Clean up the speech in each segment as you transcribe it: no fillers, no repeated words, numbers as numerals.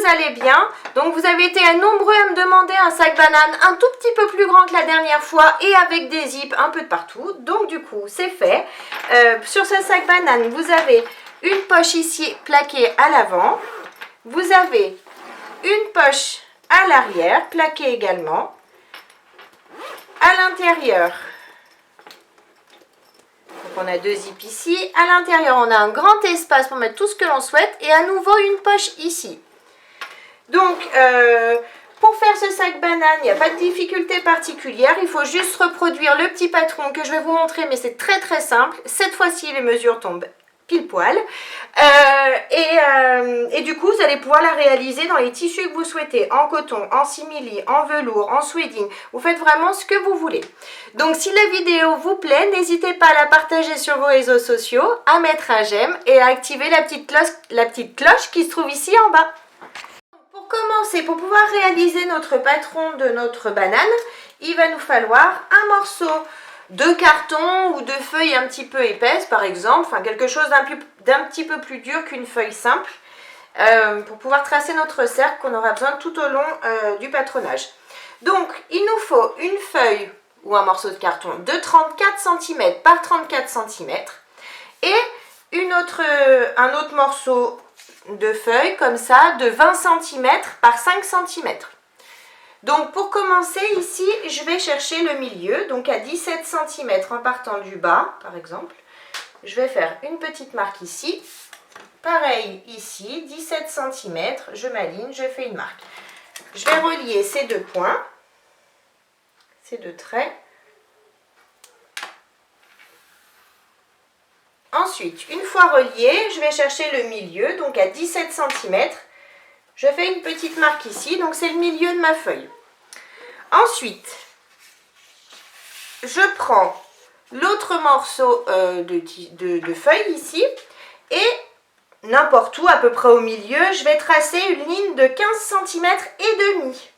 vous allez bien. Donc vous avez été nombreux à me demander un sac banane un tout petit peu plus grand que la dernière fois et avec des zips un peu de partout. Donc du coup c'est fait. Sur ce sac banane vous avez une poche ici plaquée à l'avant. Vous avez une poche à l'arrière plaquée également. À l'intérieur, on a deux zips ici. À l'intérieur, on a un grand espace pour mettre tout ce que l'on souhaite. Et à nouveau, une poche ici. Donc, pour faire ce sac banane, il n'y a pas de difficulté particulière. Il faut juste reproduire le petit patron que je vais vous montrer. Mais c'est très très simple. Cette fois-ci, les mesures tombent pile poil. Et du coup, vous allez pouvoir la réaliser dans les tissus que vous souhaitez. En coton, en simili, en velours, en suédine. Vous faites vraiment ce que vous voulez. Donc, si la vidéo vous plaît, n'hésitez pas à la partager sur vos réseaux sociaux, à mettre un j'aime et à activer la petite cloche qui se trouve ici en bas. Pour commencer, pour pouvoir réaliser notre patron de notre banane, il va nous falloir un morceau de carton ou de feuilles un petit peu épaisses par exemple, enfin quelque chose d'un petit peu plus dur qu'une feuille simple pour pouvoir tracer notre cercle qu'on aura besoin tout au long du patronage. Donc il nous faut une feuille ou un morceau de carton de 34 cm par 34 cm et un autre morceau de feuille comme ça de 20 cm par 5 cm. Donc pour commencer ici, je vais chercher le milieu, donc à 17 cm en partant du bas par exemple. Je vais faire une petite marque ici. Pareil ici, 17 cm, je m'aligne, je fais une marque. Je vais relier ces deux points, ces deux traits. Ensuite, une fois relié, je vais chercher le milieu, donc à 17 cm. Je fais une petite marque ici, donc c'est le milieu de ma feuille. Ensuite, je prends l'autre morceau de feuille ici et n'importe où, à peu près au milieu, je vais tracer une ligne de 15 cm et demi.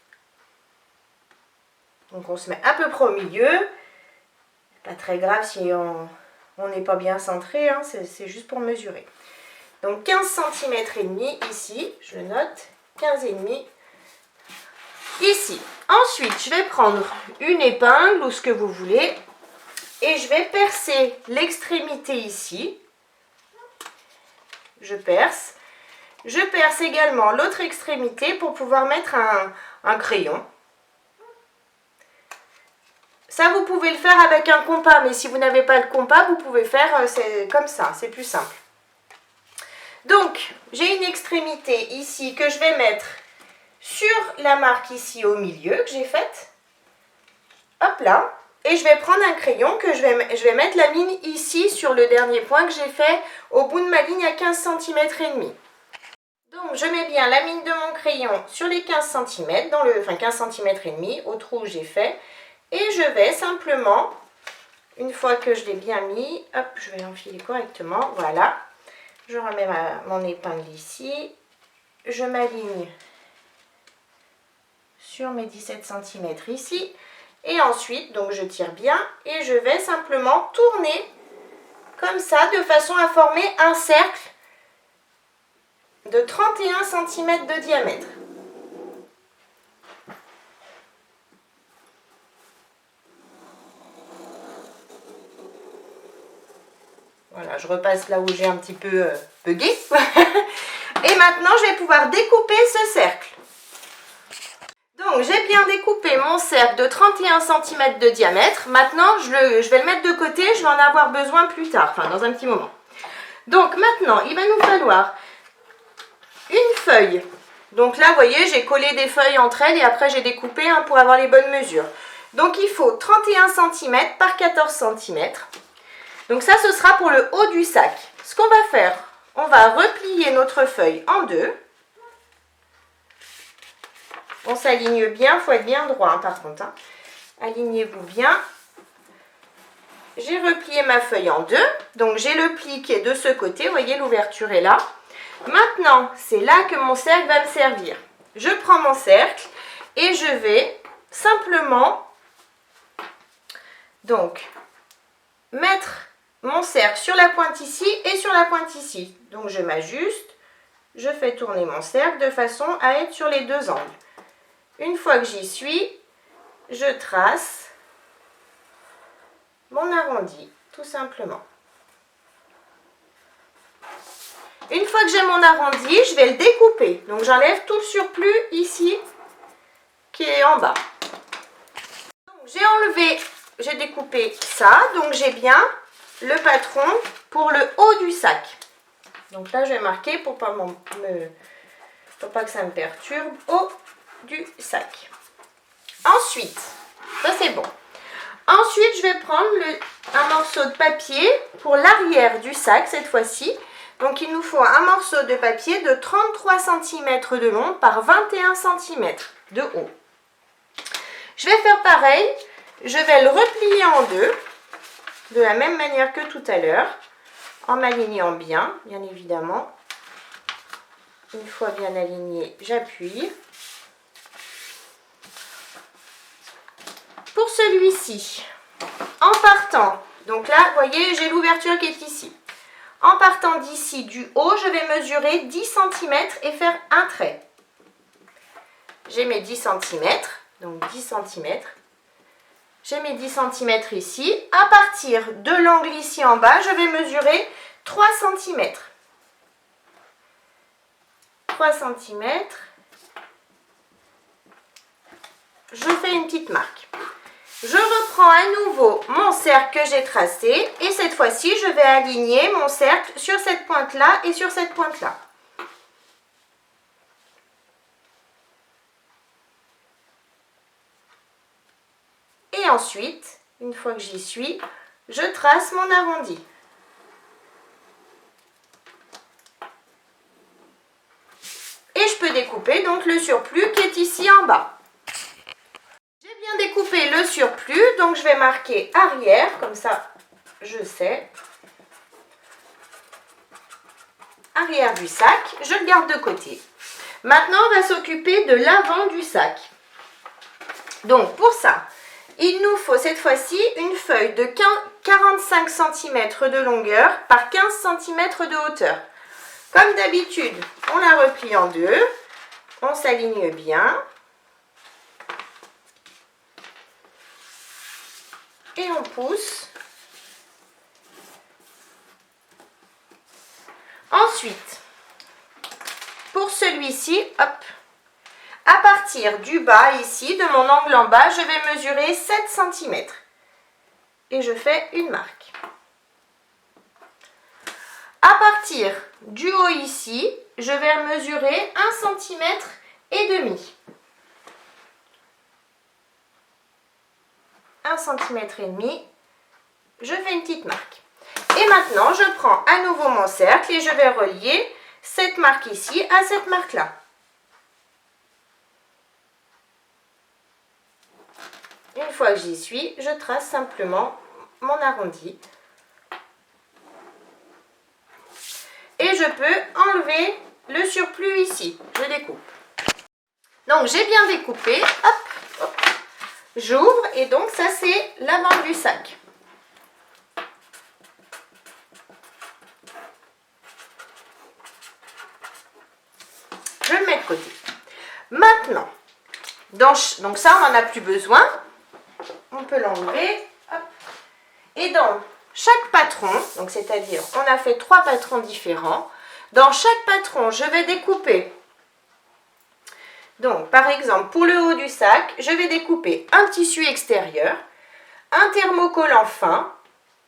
Donc on se met à peu près au milieu. Pas très grave si on n'est pas bien centré, hein, c'est juste pour mesurer. Donc 15 cm et demi ici, je note, 15 et demi ici. Ensuite, je vais prendre une épingle ou ce que vous voulez et je vais percer l'extrémité ici. Je perce. Je perce également l'autre extrémité pour pouvoir mettre un crayon. Ça, vous pouvez le faire avec un compas, mais si vous n'avez pas le compas, vous pouvez faire comme ça, c'est plus simple. Donc, j'ai une extrémité ici que je vais mettre sur la marque ici au milieu que j'ai faite. Hop là. Et je vais prendre un crayon que je vais mettre la ligne ici sur le dernier point que j'ai fait au bout de ma ligne à 15 cm et demi. Donc, je mets bien la mine de mon crayon sur les 15 cm, 15 cm et demi au trou où j'ai fait. Et je vais simplement, une fois que je l'ai bien mis, hop, je vais l'enfiler correctement, voilà. Je remets mon épingle ici, je m'aligne sur mes 17 cm ici. Et ensuite, donc je tire bien et je vais simplement tourner comme ça de façon à former un cercle de 31 cm de diamètre. Voilà, je repasse là où j'ai un petit peu bugué. Et maintenant, je vais pouvoir découper ce cercle. Donc, j'ai bien découpé mon cercle de 31 cm de diamètre. Maintenant, je vais le mettre de côté. Je vais en avoir besoin plus tard, enfin dans un petit moment. Donc, maintenant, il va nous falloir une feuille. Donc là, vous voyez, j'ai collé des feuilles entre elles et après, j'ai découpé pour avoir les bonnes mesures. Donc, il faut 31 cm par 14 cm. Donc ça, ce sera pour le haut du sac. Ce qu'on va faire, on va replier notre feuille en deux. On s'aligne bien, il faut être bien droit par contre. Hein. Alignez-vous bien. J'ai replié ma feuille en deux. Donc j'ai le pli qui est de ce côté. Vous voyez, l'ouverture est là. Maintenant, c'est là que mon cercle va me servir. Je prends mon cercle et je vais simplement donc mettre mon cercle sur la pointe ici et sur la pointe ici. Donc je m'ajuste, je fais tourner mon cercle de façon à être sur les deux angles. Une fois que j'y suis, je trace mon arrondi, tout simplement. Une fois que j'ai mon arrondi, je vais le découper. Donc j'enlève tout le surplus ici qui est en bas. J'ai enlevé, j'ai découpé ça, donc j'ai bien le patron pour le haut du sac. Donc là, je vais marquer pour pas que ça me perturbe, haut du sac. Ensuite, ça c'est bon. Ensuite, je vais prendre un morceau de papier pour l'arrière du sac cette fois-ci. Donc il nous faut un morceau de papier de 33 cm de long par 21 cm de haut. Je vais faire pareil, je vais le replier en deux, de la même manière que tout à l'heure, en m'alignant bien évidemment. Une fois bien aligné, j'appuie. Pour celui-ci, en partant, donc là, vous voyez, j'ai l'ouverture qui est ici. En partant d'ici, du haut, je vais mesurer 10 cm et faire un trait. J'ai mes 10 cm, donc 10 cm. J'ai mes 10 cm ici. À partir de l'angle ici en bas, je vais mesurer 3 cm. 3 cm. Je fais une petite marque. Je reprends à nouveau mon cercle que j'ai tracé et cette fois-ci, je vais aligner mon cercle sur cette pointe-là et sur cette pointe-là. Et ensuite, une fois que j'y suis, je trace mon arrondi. Et je peux découper donc le surplus qui est ici en bas. J'ai bien découpé le surplus, donc je vais marquer arrière, comme ça je sais. Arrière du sac, je le garde de côté. Maintenant, on va s'occuper de l'avant du sac. Donc pour ça, il nous faut cette fois-ci une feuille de 45 cm de longueur par 15 cm de hauteur. Comme d'habitude, on la replie en deux, on s'aligne bien. Et on pousse. Ensuite, pour celui-ci, hop, à partir du bas ici, de mon angle en bas, je vais mesurer 7 cm. Et je fais une marque. À partir du haut ici, je vais mesurer 1 cm et demi. 1 cm et demi, je fais une petite marque. Et maintenant, je prends à nouveau mon cercle et je vais relier cette marque ici à cette marque-là. Une fois que j'y suis, je trace simplement mon arrondi. Et je peux enlever le surplus ici. Je découpe. Donc, j'ai bien découpé. Hop, hop. J'ouvre et donc ça c'est l'avant du sac. Je le mets de côté. Maintenant, donc ça on n'en a plus besoin. On peut l'enlever. Et dans chaque patron, donc c'est-à-dire on a fait 3 patrons différents. Dans chaque patron, je vais découper. Donc, par exemple, pour le haut du sac, je vais découper un tissu extérieur, un thermocollant fin,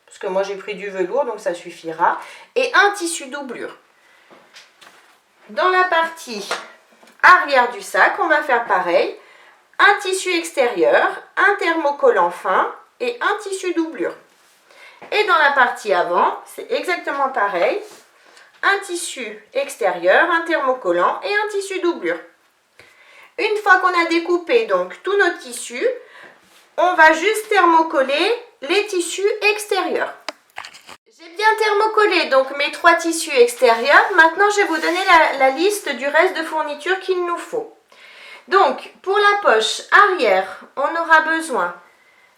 parce que moi j'ai pris du velours, donc ça suffira, et un tissu doublure. Dans la partie arrière du sac, on va faire pareil, un tissu extérieur, un thermocollant fin et un tissu doublure. Et dans la partie avant, c'est exactement pareil, un tissu extérieur, un thermocollant et un tissu doublure. Une fois qu'on a découpé donc tous nos tissus, on va juste thermocoller les tissus extérieurs. J'ai bien thermocollé donc mes 3 tissus extérieurs. Maintenant, je vais vous donner la liste du reste de fournitures qu'il nous faut. Donc, pour la poche arrière, on aura besoin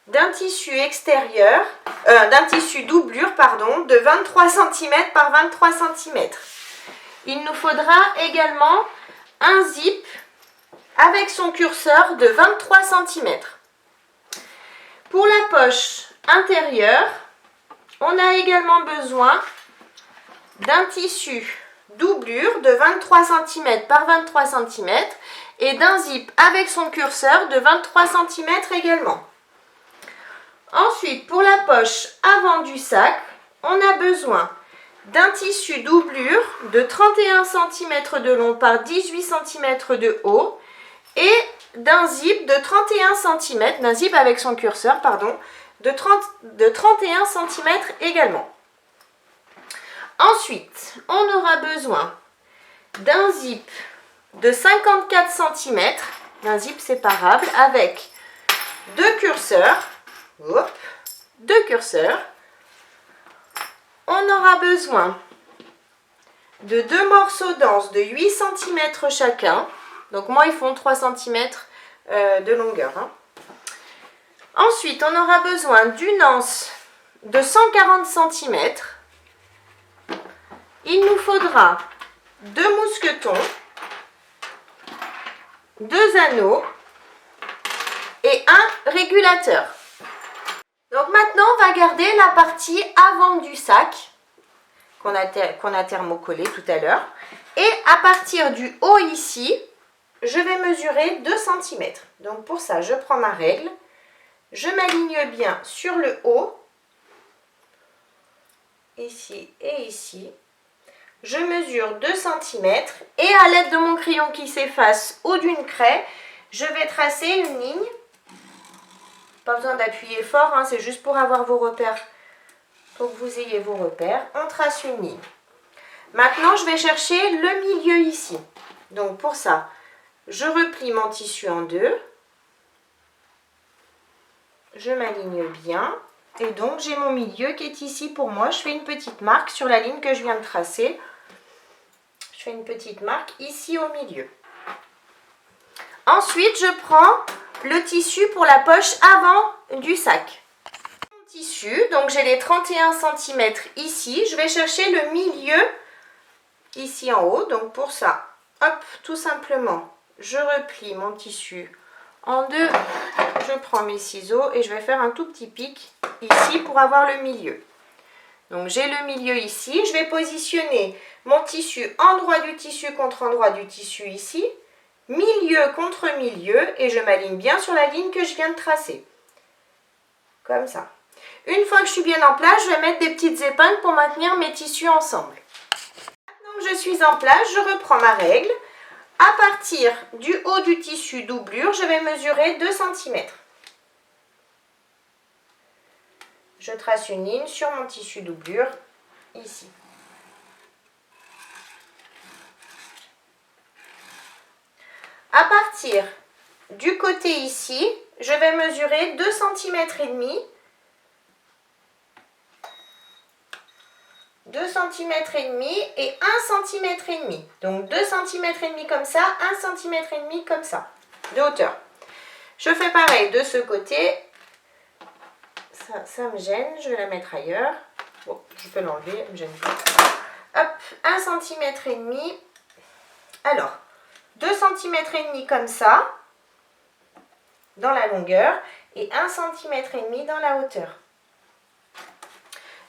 d'un tissu extérieur, d'un tissu doublure, pardon, de 23 cm par 23 cm. il nous faudra également un zip avec son curseur de 23 cm. Pour la poche intérieure, on a également besoin d'un tissu doublure de 23 cm par 23 cm et d'un zip avec son curseur de 23 cm également. Ensuite, pour la poche avant du sac, on a besoin d'un tissu doublure de 31 cm de long par 18 cm de haut et d'un zip de 31 cm, d'un zip avec son curseur, pardon, de 31 cm également. Ensuite, on aura besoin d'un zip de 54 cm, d'un zip séparable avec deux curseurs. Deux curseurs. On aura besoin de deux morceaux d'anse de 8 cm chacun. Donc moi, ils font 3 cm de longueur. Hein. Ensuite, on aura besoin d'une anse de 140 cm. Il nous faudra deux mousquetons, deux anneaux et un régulateur. Donc maintenant, on va garder la partie avant du sac qu'on a thermocollé tout à l'heure. Et à partir du haut ici, je vais mesurer 2 cm. Donc pour ça, je prends ma règle, je m'aligne bien sur le haut, ici et ici. Je mesure 2 cm et à l'aide de mon crayon qui s'efface ou d'une craie, je vais tracer une ligne. Pas besoin d'appuyer fort, hein, c'est juste pour avoir vos repères, pour que vous ayez vos repères. On trace une ligne. Maintenant, je vais chercher le milieu ici. Donc pour ça, je replie mon tissu en deux. Je m'aligne bien. Et donc, j'ai mon milieu qui est ici pour moi. Je fais une petite marque sur la ligne que je viens de tracer. Je fais une petite marque ici au milieu. Ensuite, je prends le tissu pour la poche avant du sac. Mon tissu, donc j'ai les 31 cm ici. Je vais chercher le milieu ici en haut. Donc pour ça, hop, tout simplement, je replie mon tissu en deux. Je prends mes ciseaux et je vais faire un tout petit pic ici pour avoir le milieu. Donc j'ai le milieu ici. Je vais positionner mon tissu endroit du tissu contre endroit du tissu ici. Milieu contre milieu et je m'aligne bien sur la ligne que je viens de tracer. Comme ça. Une fois que je suis bien en place, je vais mettre des petites épingles pour maintenir mes tissus ensemble. Maintenant que je suis en place, je reprends ma règle. À partir du haut du tissu doublure, je vais mesurer 2 cm. Je trace une ligne sur mon tissu doublure, ici. À partir du côté ici, je vais mesurer 2 cm et demi. 2 cm et demi et 1 cm et demi. Donc 2 cm et demi comme ça, 1 cm et demi comme ça, de hauteur. Je fais pareil de ce côté. Ça me gêne, je vais la mettre ailleurs. Bon, je peux l'enlever, elle me gêne pas. Hop, 1 cm et demi. Alors, 2 cm et demi comme ça, dans la longueur, et 1 cm et demi dans la hauteur.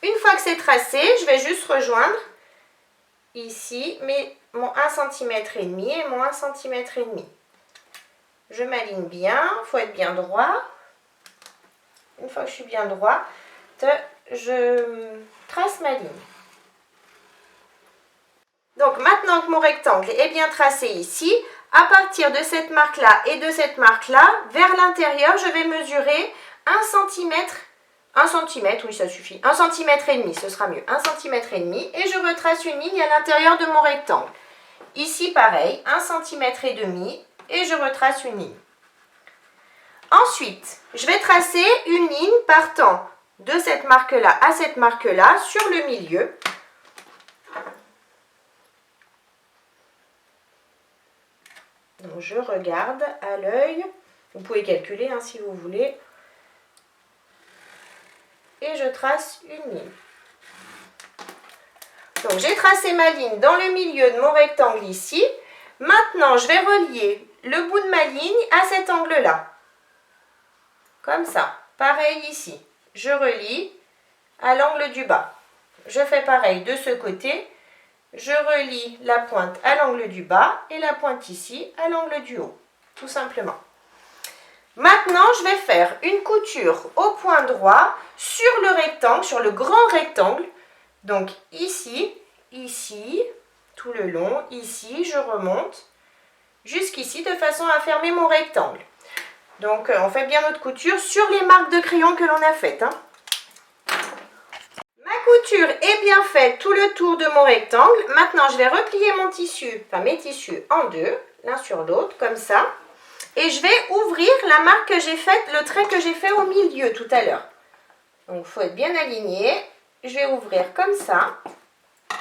Une fois que c'est tracé, je vais juste rejoindre ici mon 1 cm et demi et mon 1 cm et demi. Je m'aligne bien, il faut être bien droit. Une fois que je suis bien droite, je trace ma ligne. Donc maintenant que mon rectangle est bien tracé ici, à partir de cette marque-là et de cette marque-là, vers l'intérieur, je vais mesurer 1 cm. 1 cm, oui ça suffit. 1 cm et demi, ce sera mieux. 1 cm et demi et je retrace une ligne à l'intérieur de mon rectangle. Ici pareil, 1 cm et demi et je retrace une ligne. Ensuite, je vais tracer une ligne partant de cette marque-là à cette marque-là sur le milieu. Donc je regarde à l'œil. Vous pouvez calculer hein, si vous voulez. Et je trace une ligne. Donc j'ai tracé ma ligne dans le milieu de mon rectangle ici. Maintenant, je vais relier le bout de ma ligne à cet angle-là. Comme ça. Pareil ici. Je relie à l'angle du bas. Je fais pareil de ce côté. Je relie la pointe à l'angle du bas et la pointe ici à l'angle du haut. Tout simplement. Maintenant, je vais faire une couture au point droit sur le rectangle, sur le grand rectangle. Donc ici, ici, tout le long, ici, je remonte jusqu'ici de façon à fermer mon rectangle. Donc on fait bien notre couture sur les marques de crayon que l'on a faites. Ma couture est bien faite tout le tour de mon rectangle. Maintenant, je vais replier mon tissu, enfin mes tissus en deux, l'un sur l'autre, comme ça. Et je vais ouvrir la marque que j'ai faite, le trait que j'ai fait au milieu tout à l'heure. Donc il faut être bien aligné. Je vais ouvrir comme ça.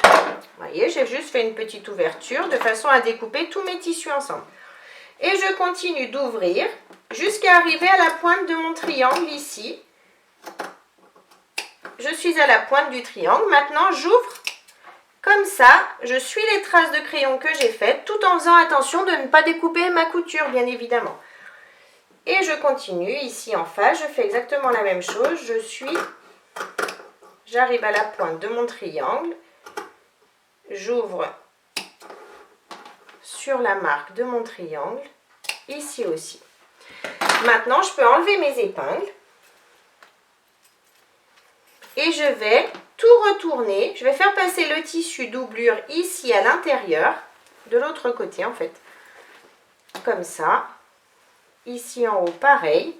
Vous voyez, j'ai juste fait une petite ouverture de façon à découper tous mes tissus ensemble. Et je continue d'ouvrir jusqu'à arriver à la pointe de mon triangle ici. Je suis à la pointe du triangle. Maintenant, j'ouvre comme ça. Je suis les traces de crayon que j'ai faites tout en faisant attention de ne pas découper ma couture, bien évidemment. Et je continue ici en face. Je fais exactement la même chose. J'arrive à la pointe de mon triangle. J'ouvre sur la marque de mon triangle. Ici aussi. Maintenant, je peux enlever mes épingles. Et je vais tout retourner. Je vais faire passer le tissu doublure ici à l'intérieur. De l'autre côté, en fait. Comme ça. Ici en haut, pareil.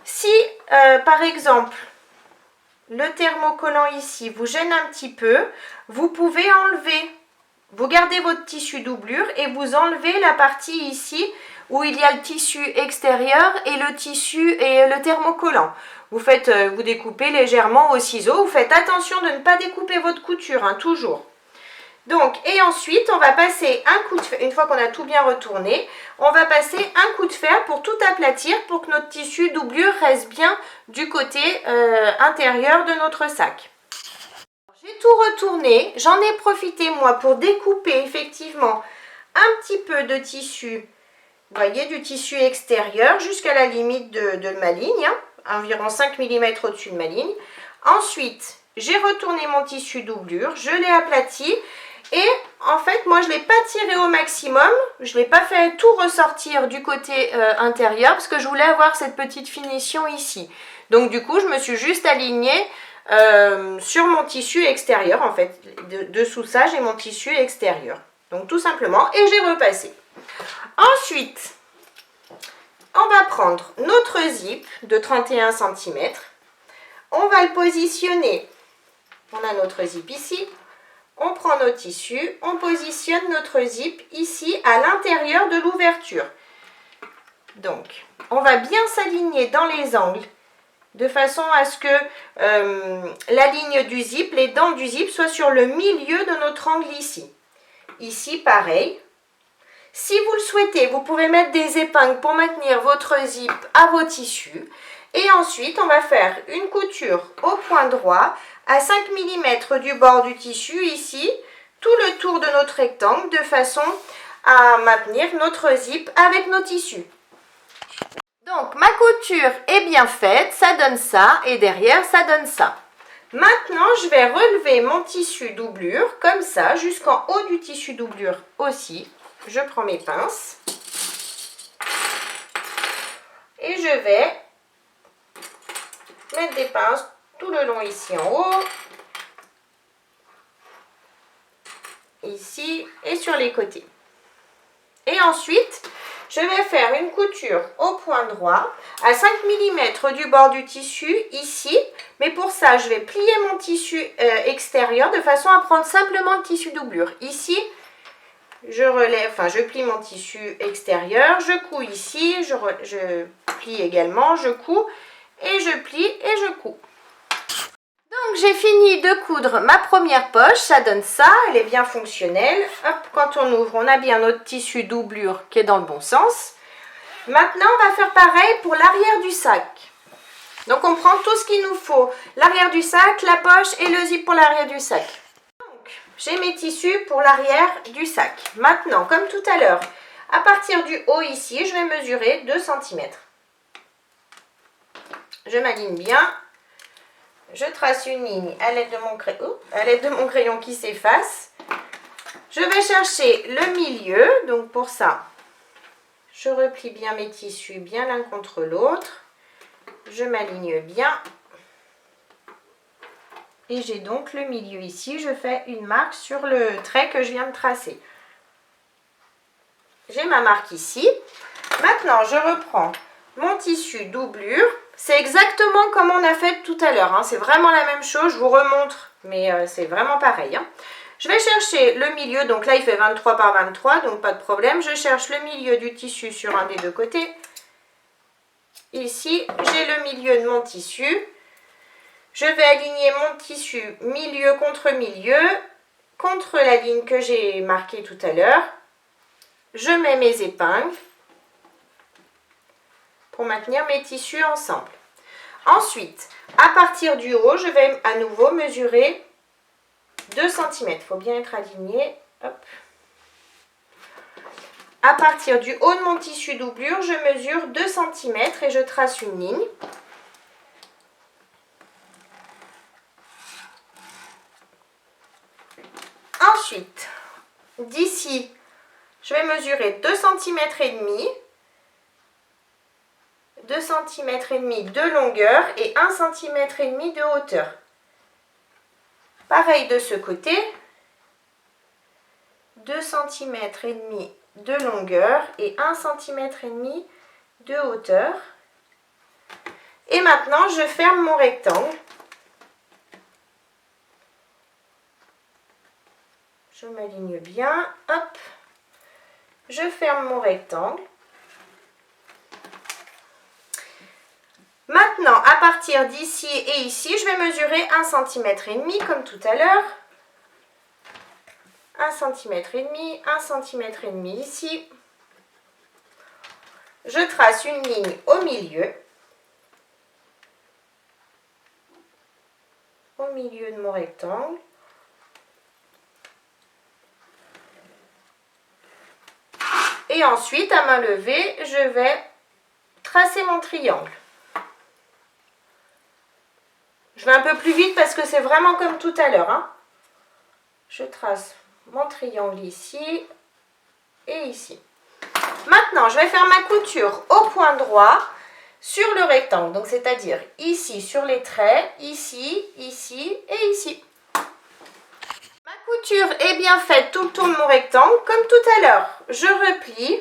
Si, par exemple, le thermocollant ici vous gêne un petit peu, vous pouvez enlever. Vous gardez votre tissu doublure et vous enlevez la partie ici où il y a le tissu extérieur et le tissu et le thermocollant. Vous découpez légèrement au ciseau. Vous faites attention de ne pas découper votre couture, hein, toujours. Donc, et ensuite, on va passer un coup de fer, une fois qu'on a tout bien retourné, on va passer un coup de fer pour tout aplatir pour que notre tissu doublure reste bien du côté intérieur de notre sac. J'ai tout retourné, j'en ai profité moi pour découper effectivement un petit peu de tissu, vous voyez, du tissu extérieur jusqu'à la limite de ma ligne, hein, environ 5 mm au-dessus de ma ligne. Ensuite, j'ai retourné mon tissu doublure, je l'ai aplati. Et en fait, moi, je ne l'ai pas tiré au maximum. Je ne l'ai pas fait tout ressortir du côté intérieur parce que je voulais avoir cette petite finition ici. Donc, du coup, je me suis juste alignée sur mon tissu extérieur, en fait. Dessous ça, j'ai mon tissu extérieur. Donc, tout simplement. Et j'ai repassé. Ensuite, on va prendre notre zip de 31 cm. On va le positionner. On a notre zip ici. On prend nos tissus, on positionne notre zip ici à l'intérieur de l'ouverture. Donc, on va bien s'aligner dans les angles de façon à ce que la ligne du zip, les dents du zip soient sur le milieu de notre angle ici. Ici, pareil. Si vous le souhaitez, vous pouvez mettre des épingles pour maintenir votre zip à vos tissus. Et ensuite, on va faire une couture au point droit à 5 mm du bord du tissu ici, tout le tour de notre rectangle de façon à maintenir notre zip avec nos tissus. Donc ma couture est bien faite, ça donne ça et derrière ça donne ça. Maintenant je vais relever mon tissu doublure comme ça jusqu'en haut du tissu doublure aussi. Je prends mes pinces et je vais mettre des pinces tout le long ici en haut, ici et sur les côtés. Et ensuite, je vais faire une couture au point droit à 5 mm du bord du tissu ici. Mais pour ça, je vais plier mon tissu extérieur de façon à prendre simplement le tissu doublure. Ici, je plie mon tissu extérieur, je couds ici, je plie également, je couds et je plie et je couds. Donc j'ai fini de coudre ma première poche, ça donne ça, elle est bien fonctionnelle. Hop, quand on ouvre, on a bien notre tissu doublure qui est dans le bon sens. Maintenant, on va faire pareil pour l'arrière du sac. Donc on prend tout ce qu'il nous faut, l'arrière du sac, la poche et le zip pour l'arrière du sac. j'ai mes tissus pour l'arrière du sac. Maintenant, comme tout à l'heure, à partir du haut ici, je vais mesurer 2 cm. Je m'aligne bien. Je trace une ligne à l'aide de mon crayon qui s'efface. Je vais chercher le milieu. Donc pour ça, je replie bien mes tissus bien l'un contre l'autre. Je m'aligne bien. Et j'ai donc le milieu ici. Je fais une marque sur le trait que je viens de tracer. J'ai ma marque ici. Maintenant, je reprends mon tissu doublure. C'est exactement comme on a fait tout à l'heure. Hein. C'est vraiment la même chose. Je vous remontre, mais c'est vraiment pareil. Hein. Je vais chercher le milieu. Donc là, il fait 23 par 23, donc pas de problème. Je cherche le milieu du tissu sur un des deux côtés. Ici, j'ai le milieu de mon tissu. Je vais aligner mon tissu milieu contre la ligne que j'ai marquée tout à l'heure. Je mets mes épingles pour maintenir mes tissus ensemble. Ensuite, à partir du haut, je vais à nouveau mesurer 2 cm. Il faut bien être aligné. Hop. À partir du haut de mon tissu doublure, je mesure 2 cm et je trace une ligne. Ensuite, d'ici, je vais mesurer 2 cm et demi. 2 cm et demi de longueur et 1 cm et demi de hauteur. Pareil de ce côté. 2 cm et demi de longueur et 1 cm et demi de hauteur. Et maintenant, je ferme mon rectangle. Je m'aligne bien. Hop. Je ferme mon rectangle. Maintenant, à partir d'ici et ici, je vais mesurer 1 cm et demi comme tout à l'heure. 1 cm et demi, 1 cm et demi ici. Je trace une ligne au milieu. Au milieu de mon rectangle. Et ensuite, à main levée, je vais tracer mon triangle. Je vais un peu plus vite parce que c'est vraiment comme tout à l'heure. Hein. Je trace mon triangle ici et ici. Maintenant, je vais faire ma couture au point droit sur le rectangle. Donc, c'est-à-dire ici sur les traits, ici, ici et ici. Ma couture est bien faite tout le tour de mon rectangle. Comme tout à l'heure, je replie.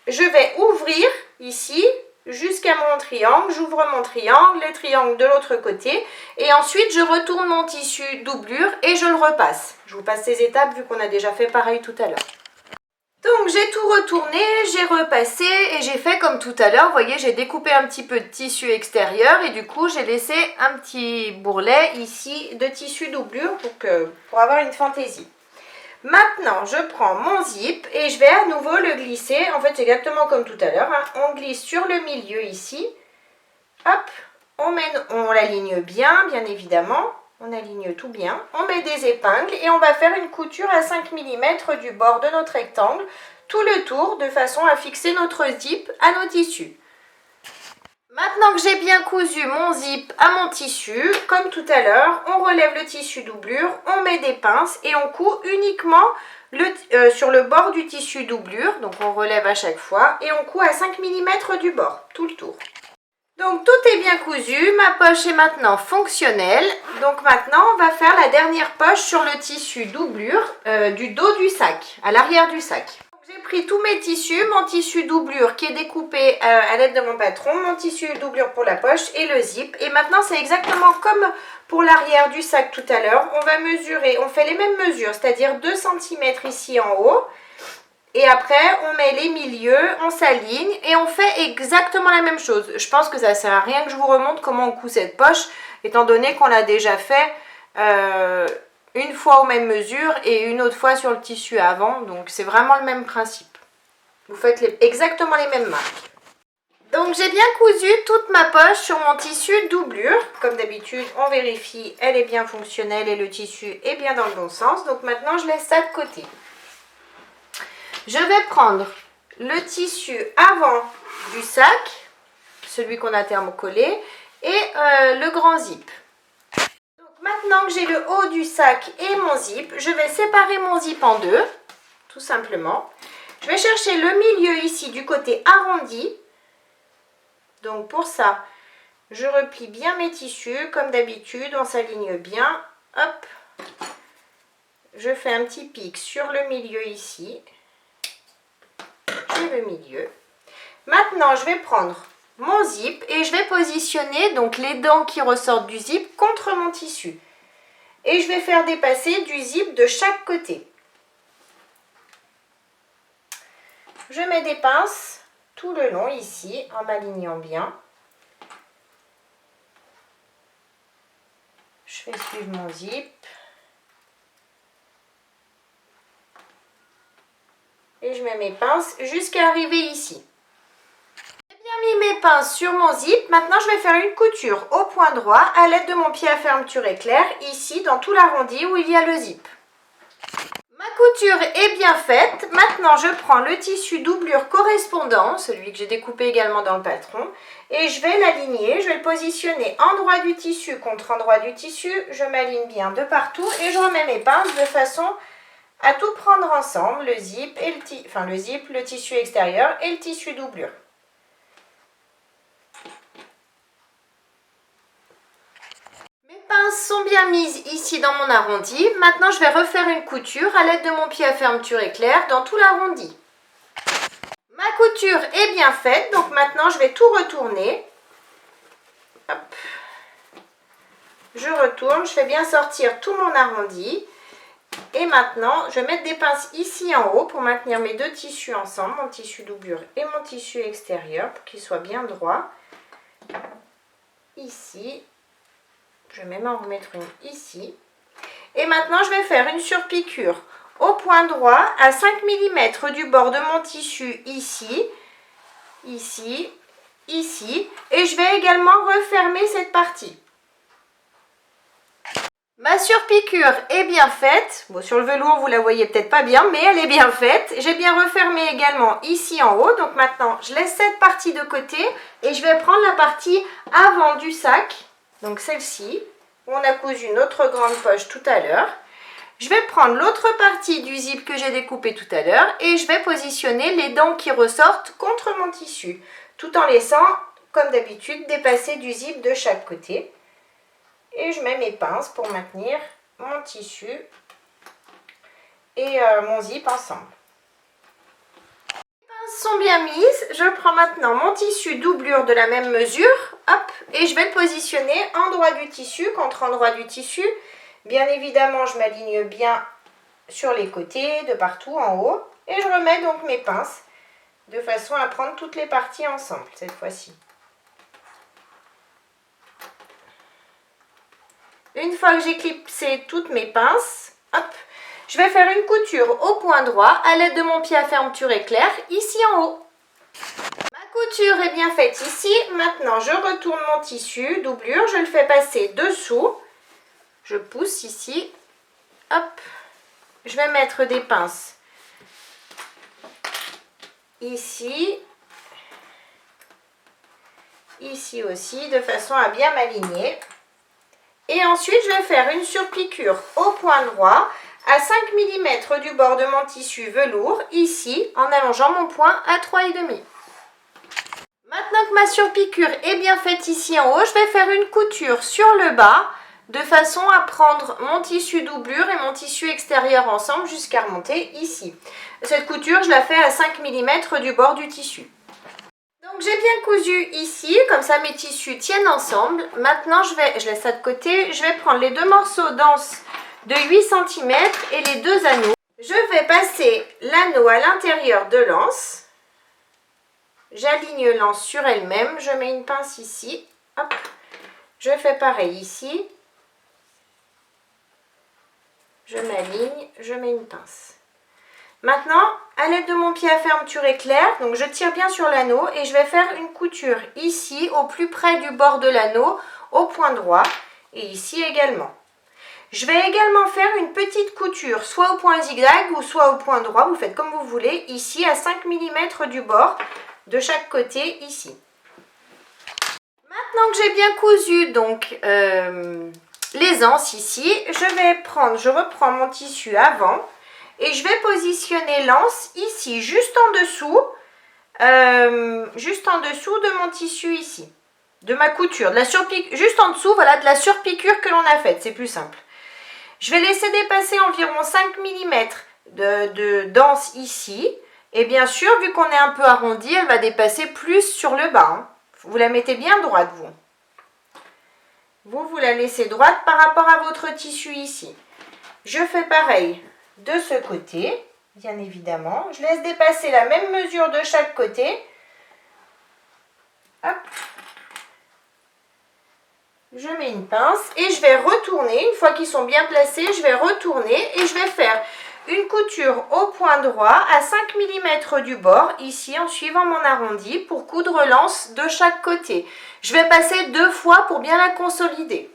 Je vais ouvrir ici jusqu'à mon triangle, j'ouvre mon triangle, les triangles de l'autre côté et ensuite je retourne mon tissu doublure et je le repasse. Je vous passe ces étapes vu qu'on a déjà fait pareil tout à l'heure. Donc j'ai tout retourné, j'ai repassé et j'ai fait comme tout à l'heure. Vous voyez, j'ai découpé un petit peu de tissu extérieur et du coup j'ai laissé un petit bourrelet ici de tissu doublure pour avoir une fantaisie. Maintenant, je prends mon zip et je vais à nouveau le glisser. En fait, c'est exactement comme tout à l'heure. Hein. On glisse sur le milieu ici. Hop, on l'aligne bien évidemment. On aligne tout bien. On met des épingles et on va faire une couture à 5 mm du bord de notre rectangle. Tout le tour de façon à fixer notre zip à nos tissus. Maintenant que j'ai bien cousu mon zip à mon tissu, comme tout à l'heure, on relève le tissu doublure, on met des pinces et on coud uniquement sur le bord du tissu doublure. Donc on relève à chaque fois et on coud à 5 mm du bord, tout le tour. Donc tout est bien cousu, ma poche est maintenant fonctionnelle. Donc maintenant on va faire la dernière poche sur le tissu doublure du dos du sac, à l'arrière du sac. J'ai pris tous mes tissus, mon tissu doublure qui est découpé à l'aide de mon patron, mon tissu doublure pour la poche et le zip. Et maintenant c'est exactement comme pour l'arrière du sac tout à l'heure. On va mesurer, on fait les mêmes mesures, c'est-à-dire 2 cm ici en haut. Et après on met les milieux, on s'aligne et on fait exactement la même chose. Je pense que ça ne sert à rien que je vous remonte comment on coud cette poche, étant donné qu'on l'a déjà fait une fois aux mêmes mesures et une autre fois sur le tissu avant. Donc c'est vraiment le même principe. Vous faites exactement les mêmes marques. Donc j'ai bien cousu toute ma poche sur mon tissu doublure. Comme d'habitude, on vérifie, elle est bien fonctionnelle et le tissu est bien dans le bon sens. Donc maintenant, je laisse ça de côté. Je vais prendre le tissu avant du sac, celui qu'on a thermocollé, et le grand zip. Donc maintenant que j'ai le haut du sac et mon zip, je vais séparer mon zip en deux, tout simplement. Je vais chercher le milieu ici du côté arrondi. Donc pour ça, je replie bien mes tissus, comme d'habitude, on s'aligne bien. Hop, je fais un petit pic sur le milieu ici. J'ai le milieu. Maintenant, je vais prendre mon zip et je vais positionner donc les dents qui ressortent du zip contre mon tissu. Et je vais faire dépasser du zip de chaque côté. Je mets des pinces tout le long ici en m'alignant bien. Je fais suivre mon zip. Et je mets mes pinces jusqu'à arriver ici. J'ai bien mis mes pinces sur mon zip. Maintenant, je vais faire une couture au point droit à l'aide de mon pied à fermeture éclair, ici dans tout l'arrondi où il y a le zip. Ma couture est bien faite. Maintenant, je prends le tissu doublure correspondant, celui que j'ai découpé également dans le patron, et je vais l'aligner. Je vais le positionner endroit du tissu contre endroit du tissu. Je m'aligne bien de partout et je remets mes pinces de façon à tout prendre ensemble, le zip, et le tissu extérieur et le tissu doublure. Mes pinces sont bien mises ici dans mon arrondi. Maintenant, je vais refaire une couture à l'aide de mon pied à fermeture éclair dans tout l'arrondi. Ma couture est bien faite, donc maintenant je vais tout retourner. Hop. Je retourne, je fais bien sortir tout mon arrondi. Et maintenant, je vais mettre des pinces ici en haut pour maintenir mes deux tissus ensemble, mon tissu doublure et mon tissu extérieur, pour qu'ils soient bien droits. Ici, je vais même en remettre une ici. Et maintenant, je vais faire une surpiqûre au point droit à 5 mm du bord de mon tissu ici, ici, ici. Et je vais également refermer cette partie. Ma surpiqûre est bien faite. Bon, sur le velours, vous la voyez peut-être pas bien, mais elle est bien faite. J'ai bien refermé également ici en haut. Donc maintenant, je laisse cette partie de côté et je vais prendre la partie avant du sac. Donc celle-ci, où on a cousu notre grande poche tout à l'heure. Je vais prendre l'autre partie du zip que j'ai découpé tout à l'heure et je vais positionner les dents qui ressortent contre mon tissu, tout en laissant, comme d'habitude, dépasser du zip de chaque côté. Et je mets mes pinces pour maintenir mon tissu et mon zip ensemble. Les pinces sont bien mises. Je prends maintenant mon tissu doublure de la même mesure. Hop, et je vais le positionner endroit du tissu contre endroit du tissu. Bien évidemment, je m'aligne bien sur les côtés, de partout en haut. Et je remets donc mes pinces de façon à prendre toutes les parties ensemble cette fois-ci. Une fois que j'ai clipsé toutes mes pinces, hop, je vais faire une couture au point droit à l'aide de mon pied à fermeture éclair ici en haut. Ma couture est bien faite ici. Maintenant, je retourne mon tissu doublure, je le fais passer dessous. Je pousse ici. Hop, je vais mettre des pinces ici. Ici aussi, de façon à bien m'aligner. Et ensuite, je vais faire une surpiqûre au point droit à 5 mm du bord de mon tissu velours, ici, en allongeant mon point à 3,5. Maintenant que ma surpiqûre est bien faite ici en haut, je vais faire une couture sur le bas, de façon à prendre mon tissu doublure et mon tissu extérieur ensemble jusqu'à remonter ici. Cette couture, je la fais à 5 mm du bord du tissu. Donc j'ai bien cousu ici, comme ça mes tissus tiennent ensemble. Maintenant je laisse ça de côté, je vais prendre les deux morceaux d'anse de 8 cm et les deux anneaux. Je vais passer l'anneau à l'intérieur de l'anse. J'aligne l'anse sur elle-même, je mets une pince ici. Hop. Je fais pareil ici. Je m'aligne, je mets une pince. Maintenant, à l'aide de mon pied à fermeture éclair, donc je tire bien sur l'anneau et je vais faire une couture ici, au plus près du bord de l'anneau, au point droit, et ici également. Je vais également faire une petite couture, soit au point zigzag ou soit au point droit, vous faites comme vous voulez, ici à 5 mm du bord, de chaque côté, ici. Maintenant que j'ai bien cousu donc les anses ici, je reprends mon tissu avant et je vais positionner l'anse ici, juste en dessous de mon tissu ici, de ma couture, juste en dessous, voilà, de la surpiqûre que l'on a faite, c'est plus simple. Je vais laisser dépasser environ 5 mm d'anse ici, et bien sûr, vu qu'on est un peu arrondi, elle va dépasser plus sur le bas, hein. Vous la mettez bien droite, vous. Vous la laissez droite par rapport à votre tissu ici. Je fais pareil de ce côté, bien évidemment. Je laisse dépasser la même mesure de chaque côté. Hop. Je mets une pince et je vais retourner. Une fois qu'ils sont bien placés, je vais retourner et je vais faire une couture au point droit à 5 mm du bord, ici en suivant mon arrondi pour coudre l'anse de chaque côté. Je vais passer 2 fois pour bien la consolider.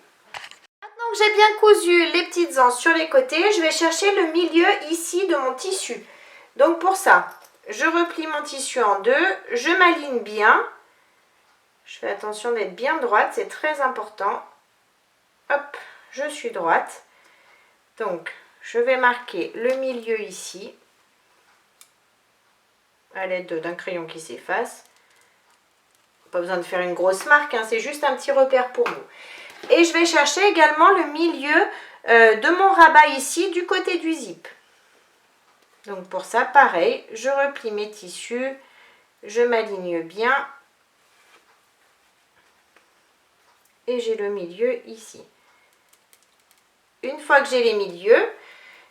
Maintenant que j'ai bien cousu les petites anses sur les côtés, je vais chercher le milieu ici de mon tissu. Donc pour ça, je replie mon tissu en deux, je m'aligne bien. Je fais attention d'être bien droite, c'est très important. Hop, je suis droite. Donc, je vais marquer le milieu ici, à l'aide d'un crayon qui s'efface. Pas besoin de faire une grosse marque, hein, c'est juste un petit repère pour vous. Et je vais chercher également le milieu de mon rabat ici, du côté du zip. Donc pour ça, pareil, je replie mes tissus, je m'aligne bien. Et j'ai le milieu ici. Une fois que j'ai les milieux,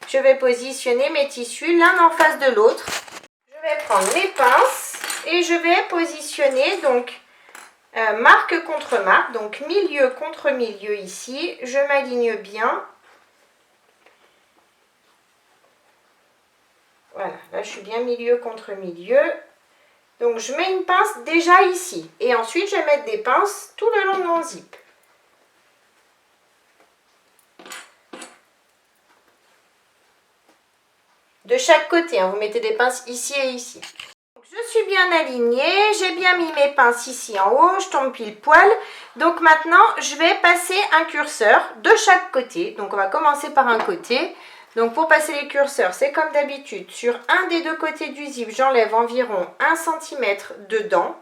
je vais positionner mes tissus l'un en face de l'autre. Je vais prendre mes pinces et je vais positionner donc marque contre marque, donc milieu contre milieu ici. Je m'aligne bien. Voilà, là je suis bien milieu contre milieu. Donc je mets une pince déjà ici et ensuite je vais mettre des pinces tout le long de mon zip. De chaque côté, hein, vous mettez des pinces ici et ici. Donc, je suis bien alignée, j'ai bien mis mes pinces ici en haut, je tombe pile poil. Donc maintenant, je vais passer un curseur de chaque côté. Donc on va commencer par un côté. Donc pour passer les curseurs, c'est comme d'habitude. Sur un des deux côtés du zip, j'enlève environ 1 cm de dents.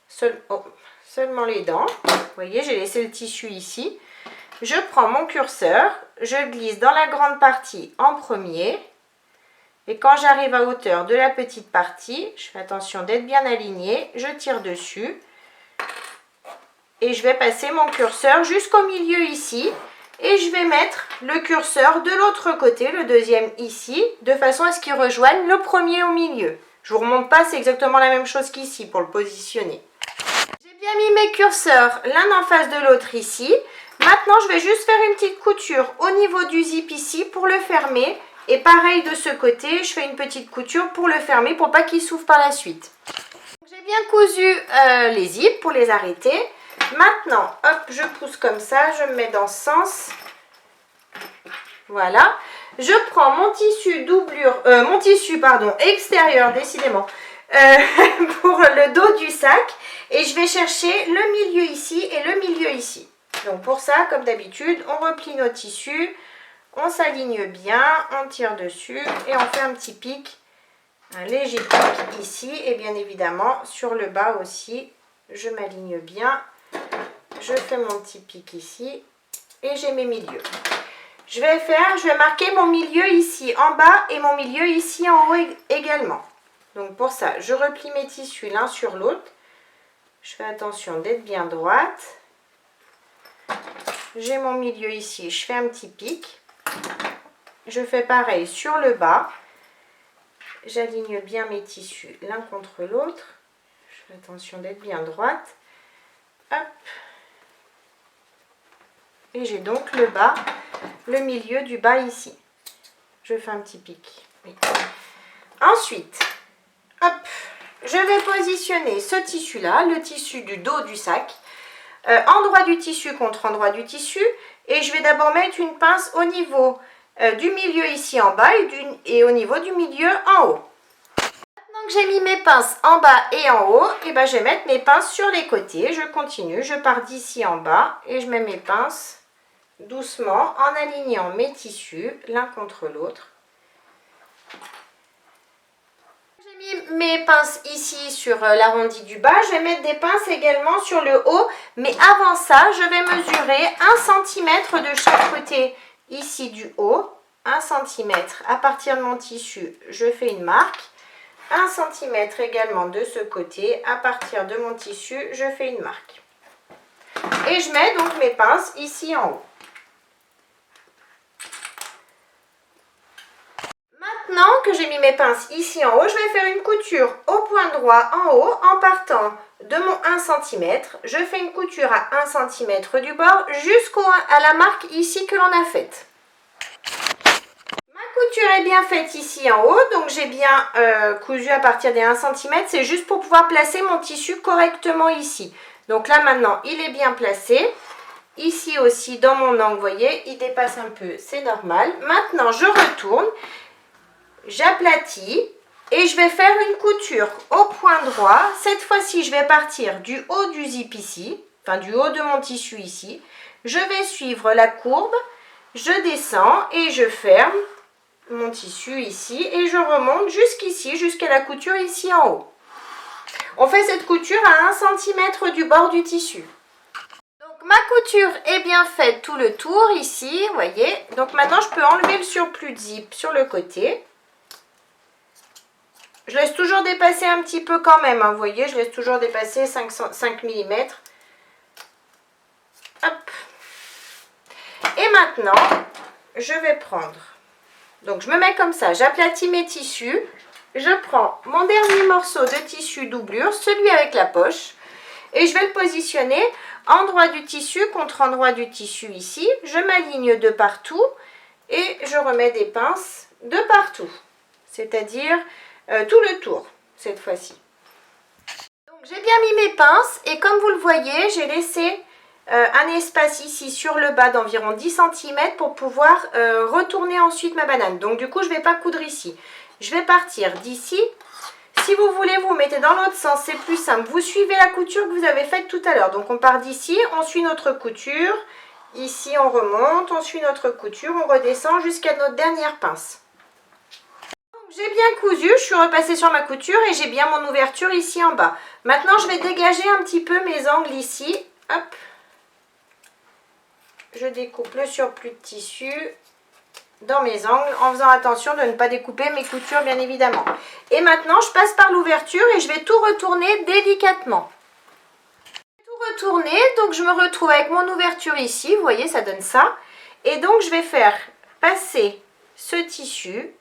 Seulement les dents. Vous voyez, j'ai laissé le tissu ici. Je prends mon curseur, je glisse dans la grande partie en premier. Et quand j'arrive à hauteur de la petite partie, je fais attention d'être bien alignée, je tire dessus. Et je vais passer mon curseur jusqu'au milieu ici. Et je vais mettre le curseur de l'autre côté, le deuxième ici, de façon à ce qu'il rejoigne le premier au milieu. Je ne vous remonte pas, c'est exactement la même chose qu'ici pour le positionner. J'ai bien mis mes curseurs l'un en face de l'autre ici. Maintenant, je vais juste faire une petite couture au niveau du zip ici pour le fermer. Et pareil de ce côté, je fais une petite couture pour le fermer pour pas qu'il s'ouvre par la suite. J'ai bien cousu les zips pour les arrêter. Maintenant, hop, je pousse comme ça, je me mets dans ce sens. Voilà. Je prends mon tissu extérieur, décidément, pour le dos du sac. Et je vais chercher le milieu ici et le milieu ici. Donc pour ça, comme d'habitude, on replie nos tissus. On s'aligne bien, on tire dessus et on fait un petit pic, un léger pic ici et bien évidemment sur le bas aussi, je m'aligne bien, je fais mon petit pic ici et j'ai mes milieux. Je vais marquer mon milieu ici en bas et mon milieu ici en haut également. Donc pour ça, je replie mes tissus l'un sur l'autre, je fais attention d'être bien droite. J'ai mon milieu ici, je fais un petit pic. Je fais pareil sur le bas. J'aligne bien mes tissus l'un contre l'autre. Je fais attention d'être bien droite. Hop. Et j'ai donc le bas, le milieu du bas ici. Je fais un petit pic. Oui. Ensuite, hop, je vais positionner ce tissu-là, le tissu du dos du sac, endroit du tissu contre endroit du tissu. Et je vais d'abord mettre une pince au niveau du milieu ici en bas et au niveau du milieu en haut. Maintenant que j'ai mis mes pinces en bas et en haut, et ben je vais mettre mes pinces sur les côtés. Je continue, je pars d'ici en bas et je mets mes pinces doucement en alignant mes tissus l'un contre l'autre. J'ai mis mes pinces ici sur l'arrondi du bas. Je vais mettre des pinces également sur le haut. Mais avant ça, je vais mesurer 1 cm de chaque côté ici du haut. 1 cm à partir de mon tissu, je fais une marque. 1 cm également de ce côté, à partir de mon tissu, je fais une marque. Et je mets donc mes pinces ici en haut. Maintenant que j'ai mis mes pinces ici en haut, je vais faire une couture au point droit en haut en partant de mon 1 cm. Je fais une couture à 1 cm du bord jusqu'à la marque ici que l'on a faite. Ma couture est bien faite ici en haut, donc j'ai bien cousu à partir des 1 cm. C'est juste pour pouvoir placer mon tissu correctement ici. Donc là maintenant, il est bien placé. Ici aussi, dans mon angle, vous voyez, il dépasse un peu, c'est normal. Maintenant, je retourne. J'aplatis et je vais faire une couture au point droit. Cette fois-ci, je vais partir du haut du zip ici, enfin du haut de mon tissu ici. Je vais suivre la courbe, je descends et je ferme mon tissu ici et je remonte jusqu'ici, jusqu'à la couture ici en haut. On fait cette couture à 1 cm du bord du tissu. Donc ma couture est bien faite tout le tour ici, vous voyez. Donc maintenant, je peux enlever le surplus de zip sur le côté. Je laisse toujours dépasser un petit peu quand même, hein, vous voyez, je laisse toujours dépasser 5 mm. Hop. Et maintenant, je vais prendre, donc je me mets comme ça, j'aplatis mes tissus, je prends mon dernier morceau de tissu doublure, celui avec la poche, et je vais le positionner endroit du tissu contre endroit du tissu ici. Je m'aligne de partout et je remets des pinces de partout, c'est-à-dire tout le tour cette fois-ci. Donc j'ai bien mis mes pinces et comme vous le voyez, j'ai laissé un espace ici sur le bas d'environ 10 cm pour pouvoir retourner ensuite ma banane. Donc du coup, je ne vais pas coudre ici. Je vais partir d'ici. Si vous voulez, vous mettez dans l'autre sens, c'est plus simple. Vous suivez la couture que vous avez faite tout à l'heure. Donc on part d'ici, on suit notre couture. Ici, on remonte, on suit notre couture, on redescend jusqu'à notre dernière pince. J'ai bien cousu, je suis repassée sur ma couture et j'ai bien mon ouverture ici en bas. Maintenant, je vais dégager un petit peu mes angles ici. Hop. Je découpe le surplus de tissu dans mes angles en faisant attention de ne pas découper mes coutures, bien évidemment. Et maintenant, je passe par l'ouverture et je vais tout retourner délicatement. Tout retourner, donc je me retrouve avec mon ouverture ici. Vous voyez, ça donne ça. Et donc, je vais faire passer ce tissu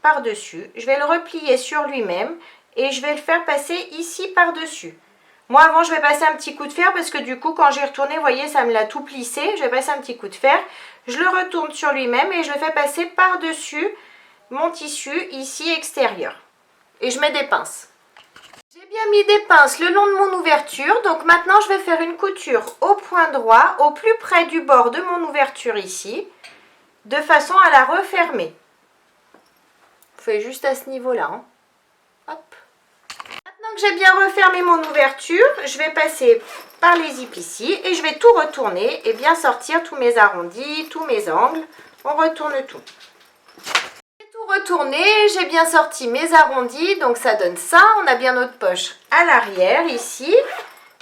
par-dessus, je vais le replier sur lui-même et je vais le faire passer ici par-dessus. Moi avant je vais passer un petit coup de fer parce que du coup quand j'ai retourné, vous voyez, ça me l'a tout plissé. Je vais passer un petit coup de fer, je le retourne sur lui-même et je le fais passer par-dessus mon tissu ici extérieur. Et je mets des pinces. J'ai bien mis des pinces le long de mon ouverture, donc maintenant je vais faire une couture au point droit, au plus près du bord de mon ouverture ici, de façon à la refermer. Vous faites juste à ce niveau-là. Hein. Hop. Maintenant que j'ai bien refermé mon ouverture, je vais passer par les zips ici et je vais tout retourner et bien sortir tous mes arrondis, tous mes angles. On retourne tout. J'ai tout retourné, j'ai bien sorti mes arrondis, donc ça donne ça. On a bien notre poche à l'arrière ici.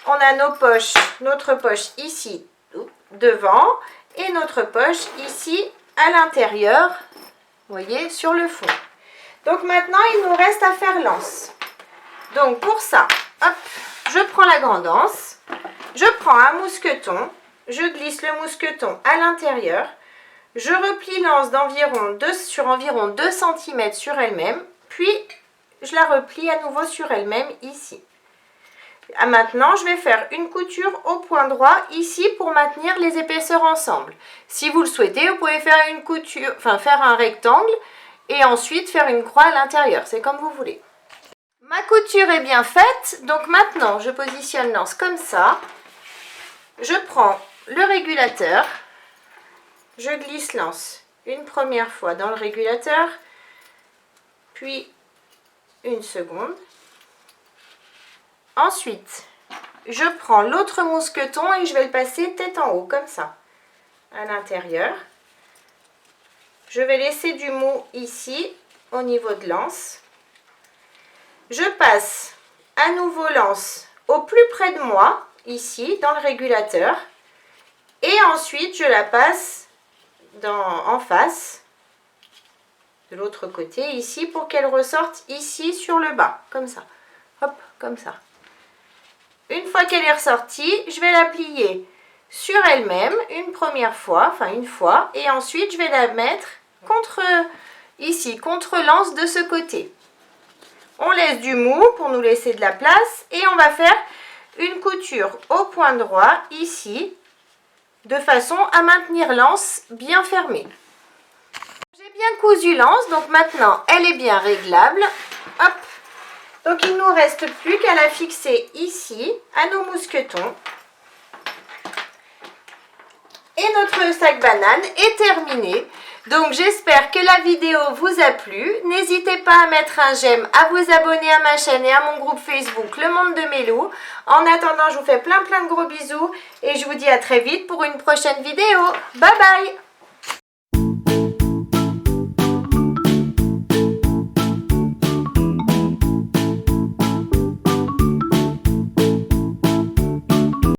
On a notre poche ici devant et notre poche ici à l'intérieur, vous voyez, sur le fond. Donc maintenant, il nous reste à faire l'anse. Donc pour ça, hop, je prends la grande anse, je prends un mousqueton, je glisse le mousqueton à l'intérieur, je replie l'anse sur environ 2 cm sur elle-même, puis je la replie à nouveau sur elle-même ici. Maintenant, je vais faire une couture au point droit ici pour maintenir les épaisseurs ensemble. Si vous le souhaitez, vous pouvez faire une couture, faire un rectangle et ensuite faire une croix à l'intérieur, c'est comme vous voulez. Ma couture est bien faite, donc maintenant je positionne l'anse comme ça, je prends le régulateur, je glisse l'anse une première fois dans le régulateur, puis une seconde. Ensuite, je prends l'autre mousqueton et je vais le passer tête en haut, comme ça, à l'intérieur. Je vais laisser du mou ici, au niveau de l'anse. Je passe à nouveau l'anse au plus près de moi, ici, dans le régulateur. Et ensuite, je la passe en face, de l'autre côté, ici, pour qu'elle ressorte ici, sur le bas, comme ça. Hop, comme ça. Une fois qu'elle est ressortie, je vais la plier sur elle-même une première fois, enfin une fois, et ensuite je vais la mettre contre l'anse de ce côté. On laisse du mou pour nous laisser de la place et on va faire une couture au point droit ici, de façon à maintenir l'anse bien fermée. J'ai bien cousu l'anse, donc maintenant elle est bien réglable. Hop. Donc il ne nous reste plus qu'à la fixer ici, à nos mousquetons. Et notre sac banane est terminé. Donc j'espère que la vidéo vous a plu. N'hésitez pas à mettre un j'aime, à vous abonner à ma chaîne et à mon groupe Facebook Le Monde de Mélou. En attendant, je vous fais plein de gros bisous et je vous dis à très vite pour une prochaine vidéo. Bye bye!